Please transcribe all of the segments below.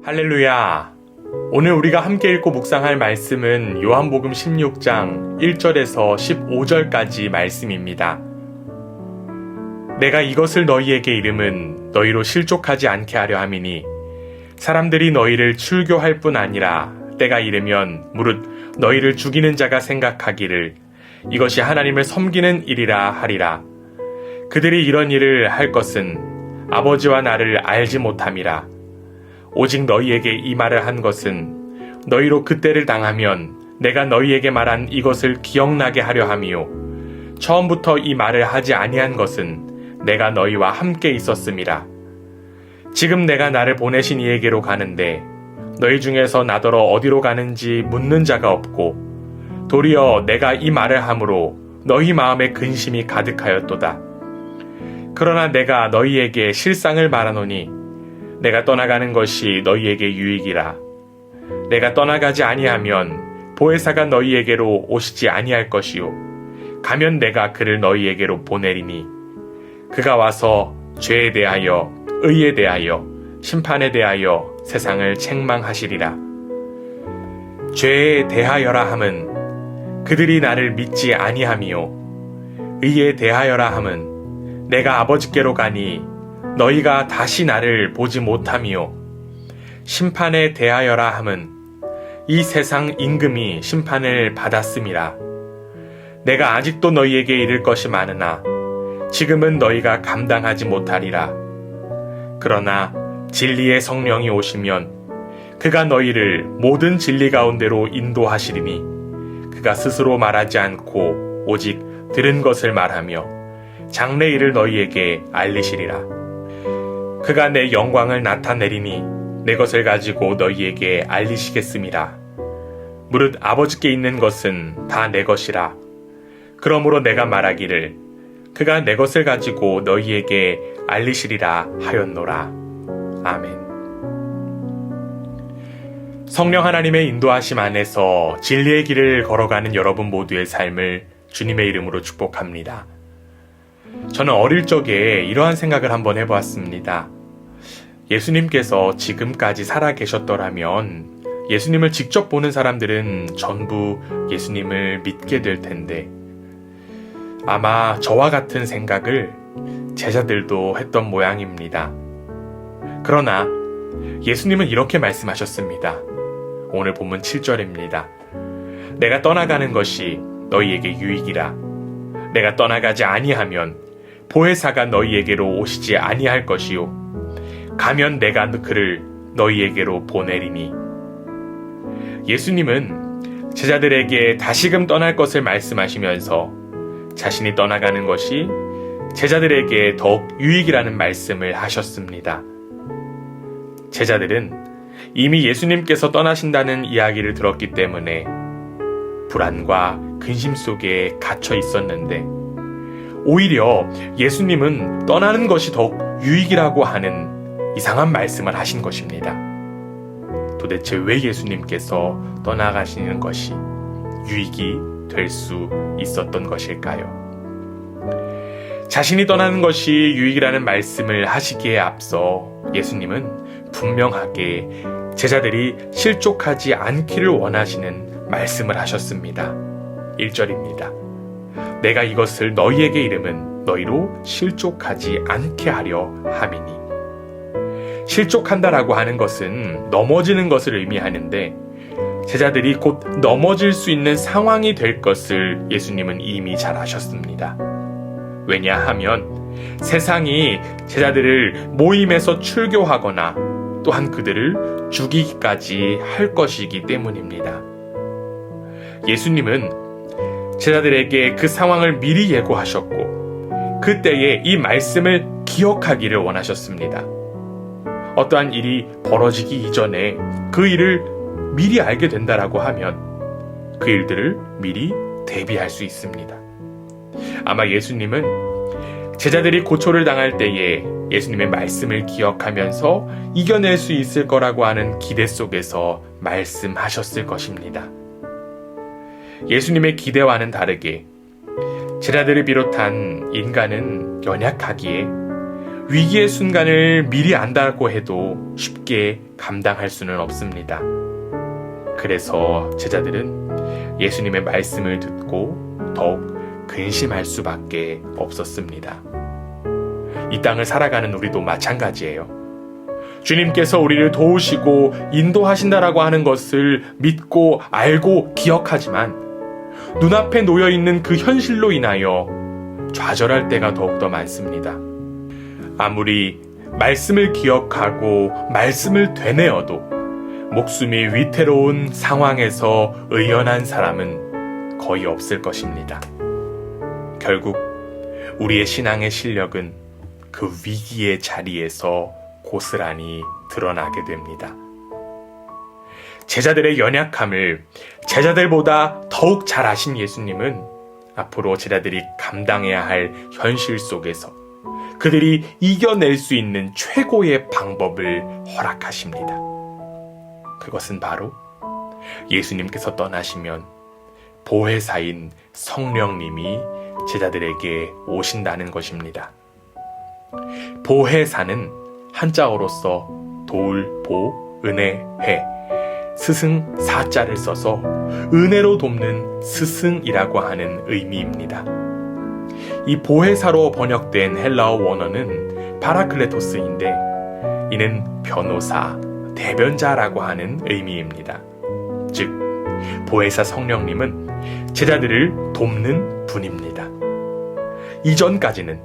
할렐루야! 오늘 우리가 함께 읽고 묵상할 말씀은 요한복음 16장 1절에서 15절까지 말씀입니다. 내가 이것을 너희에게 이름은 너희로 실족하지 않게 하려 함이니 사람들이 너희를 출교할 뿐 아니라 때가 이르면 무릇 너희를 죽이는 자가 생각하기를 이것이 하나님을 섬기는 일이라 하리라. 그들이 이런 일을 할 것은 아버지와 나를 알지 못함이라. 오직 너희에게 이 말을 한 것은 너희로 그때를 당하면 내가 너희에게 말한 이것을 기억나게 하려 함이요 처음부터 이 말을 하지 아니한 것은 내가 너희와 함께 있었음이라. 지금 내가 나를 보내신 이에게로 가는데 너희 중에서 나더러 어디로 가는지 묻는 자가 없고 도리어 내가 이 말을 함으로 너희 마음에 근심이 가득하였도다. 그러나 내가 너희에게 실상을 말하노니 내가 떠나가는 것이 너희에게 유익이라. 내가 떠나가지 아니하면 보혜사가 너희에게로 오시지 아니할 것이요 가면 내가 그를 너희에게로 보내리니 그가 와서 죄에 대하여 의에 대하여 심판에 대하여 세상을 책망하시리라. 죄에 대하여라 함은 그들이 나를 믿지 아니함이요 의에 대하여라 함은 내가 아버지께로 가니 너희가 다시 나를 보지 못함이요 심판에 대하여라 함은 이 세상 임금이 심판을 받았음이라. 내가 아직도 너희에게 이를 것이 많으나 지금은 너희가 감당하지 못하리라. 그러나 진리의 성령이 오시면 그가 너희를 모든 진리 가운데로 인도하시리니 그가 스스로 말하지 않고 오직 들은 것을 말하며 장래 일을 너희에게 알리시리라. 그가 내 영광을 나타내리니 내 것을 가지고 너희에게 알리시겠음이라. 무릇 아버지께 있는 것은 다 내 것이라. 그러므로 내가 말하기를 그가 내 것을 가지고 너희에게 알리시리라 하였노라. 아멘. 성령 하나님의 인도하심 안에서 진리의 길을 걸어가는 여러분 모두의 삶을 주님의 이름으로 축복합니다. 저는 어릴 적에 이러한 생각을 한번 해보았습니다. 예수님께서 지금까지 살아 계셨더라면 예수님을 직접 보는 사람들은 전부 예수님을 믿게 될 텐데 아마 저와 같은 생각을 제자들도 했던 모양입니다. 그러나 예수님은 이렇게 말씀하셨습니다. 오늘 본문 7절입니다. 내가 떠나가는 것이 너희에게 유익이라. 내가 떠나가지 아니하면 보혜사가 너희에게로 오시지 아니할 것이요 가면 내가 그를 너희에게로 보내리니. 예수님은 제자들에게 다시금 떠날 것을 말씀하시면서 자신이 떠나가는 것이 제자들에게 더욱 유익이라는 말씀을 하셨습니다. 제자들은 이미 예수님께서 떠나신다는 이야기를 들었기 때문에 불안과 근심 속에 갇혀 있었는데 오히려 예수님은 떠나는 것이 더욱 유익이라고 하는 이상한 말씀을 하신 것입니다. 도대체 왜 예수님께서 떠나가시는 것이 유익이 될 수 있었던 것일까요? 자신이 떠나는 것이 유익이라는 말씀을 하시기에 앞서 예수님은 분명하게 제자들이 실족하지 않기를 원하시는 말씀을 하셨습니다. 1절입니다. 내가 이것을 너희에게 이름은 너희로 실족하지 않게 하려 함이니. 실족한다라고 하는 것은 넘어지는 것을 의미하는데 제자들이 곧 넘어질 수 있는 상황이 될 것을 예수님은 이미 잘 아셨습니다. 왜냐하면 세상이 제자들을 모임에서 출교하거나 또한 그들을 죽이기까지 할 것이기 때문입니다. 예수님은 제자들에게 그 상황을 미리 예고하셨고 그때에 이 말씀을 기억하기를 원하셨습니다. 어떠한 일이 벌어지기 이전에 그 일을 미리 알게 된다라고 하면 그 일들을 미리 대비할 수 있습니다. 아마 예수님은 제자들이 고초를 당할 때에 예수님의 말씀을 기억하면서 이겨낼 수 있을 거라고 하는 기대 속에서 말씀하셨을 것입니다. 예수님의 기대와는 다르게 제자들을 비롯한 인간은 연약하기에 위기의 순간을 미리 안다고 해도 쉽게 감당할 수는 없습니다. 그래서 제자들은 예수님의 말씀을 듣고 더욱 근심할 수밖에 없었습니다. 이 땅을 살아가는 우리도 마찬가지예요. 주님께서 우리를 도우시고 인도하신다라고 하는 것을 믿고 알고 기억하지만 눈앞에 놓여있는 그 현실로 인하여 좌절할 때가 더욱더 많습니다. 아무리 말씀을 기억하고 말씀을 되뇌어도 목숨이 위태로운 상황에서 의연한 사람은 거의 없을 것입니다. 결국 우리의 신앙의 실력은 그 위기의 자리에서 고스란히 드러나게 됩니다. 제자들의 연약함을 제자들보다 더욱 잘 아신 예수님은 앞으로 제자들이 감당해야 할 현실 속에서 그들이 이겨낼 수 있는 최고의 방법을 허락하십니다. 그것은 바로 예수님께서 떠나시면 보혜사인 성령님이 제자들에게 오신다는 것입니다. 보혜사는 한자어로서 돌, 보, 은혜, 회, 스승, 사자를 써서 은혜로 돕는 스승이라고 하는 의미입니다. 이 보혜사로 번역된 헬라어 원어는 파라클레토스인데 이는 변호사, 대변자라고 하는 의미입니다. 즉, 보혜사 성령님은 제자들을 돕는 분입니다. 이전까지는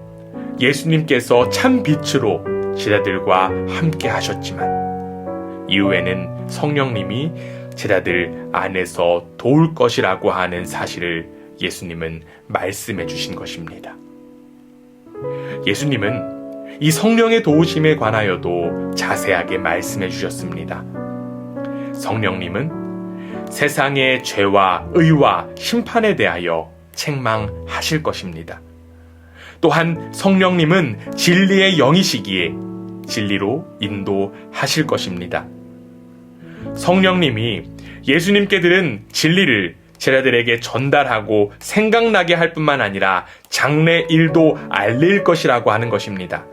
예수님께서 참 빛으로 제자들과 함께 하셨지만 이후에는 성령님이 제자들 안에서 도울 것이라고 하는 사실을 예수님은 말씀해 주신 것입니다. 예수님은 이 성령의 도우심에 관하여도 자세하게 말씀해 주셨습니다. 성령님은 세상의 죄와 의와 심판에 대하여 책망하실 것입니다. 또한 성령님은 진리의 영이시기에 진리로 인도하실 것입니다. 성령님이 예수님께 들은 진리를 제자들에게 전달하고 생각나게 할 뿐만 아니라 장래 일도 알릴 것이라고 하는 것입니다.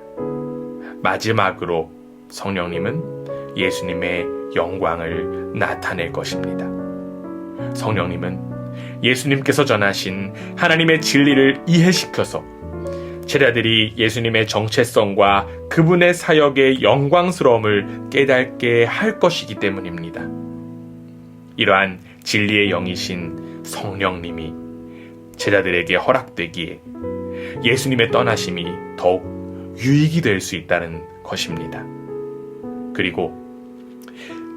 마지막으로 성령님은 예수님의 영광을 나타낼 것입니다. 성령님은 예수님께서 전하신 하나님의 진리를 이해시켜서 제자들이 예수님의 정체성과 그분의 사역의 영광스러움을 깨닫게 할 것이기 때문입니다. 이러한 진리의 영이신 성령님이 제자들에게 허락되기에 예수님의 떠나심이 더욱 유익이 될 수 있다는 것입니다. 그리고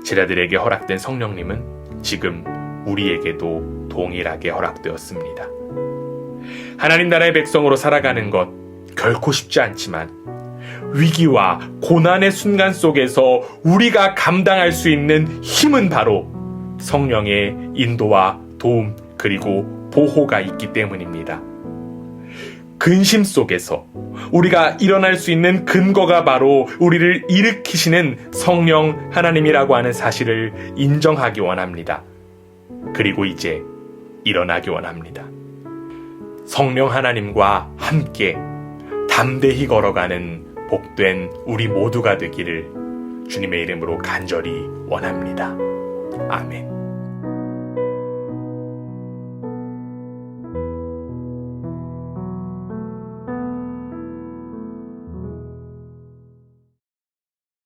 제자들에게 허락된 성령님은 지금 우리에게도 동일하게 허락되었습니다. 하나님 나라의 백성으로 살아가는 것 결코 쉽지 않지만 위기와 고난의 순간 속에서 우리가 감당할 수 있는 힘은 바로 성령의 인도와 도움 그리고 보호가 있기 때문입니다. 근심 속에서 우리가 일어날 수 있는 근거가 바로 우리를 일으키시는 성령 하나님이라고 하는 사실을 인정하기 원합니다. 그리고 이제 일어나기 원합니다. 성령 하나님과 함께 담대히 걸어가는 복된 우리 모두가 되기를 주님의 이름으로 간절히 원합니다. 아멘.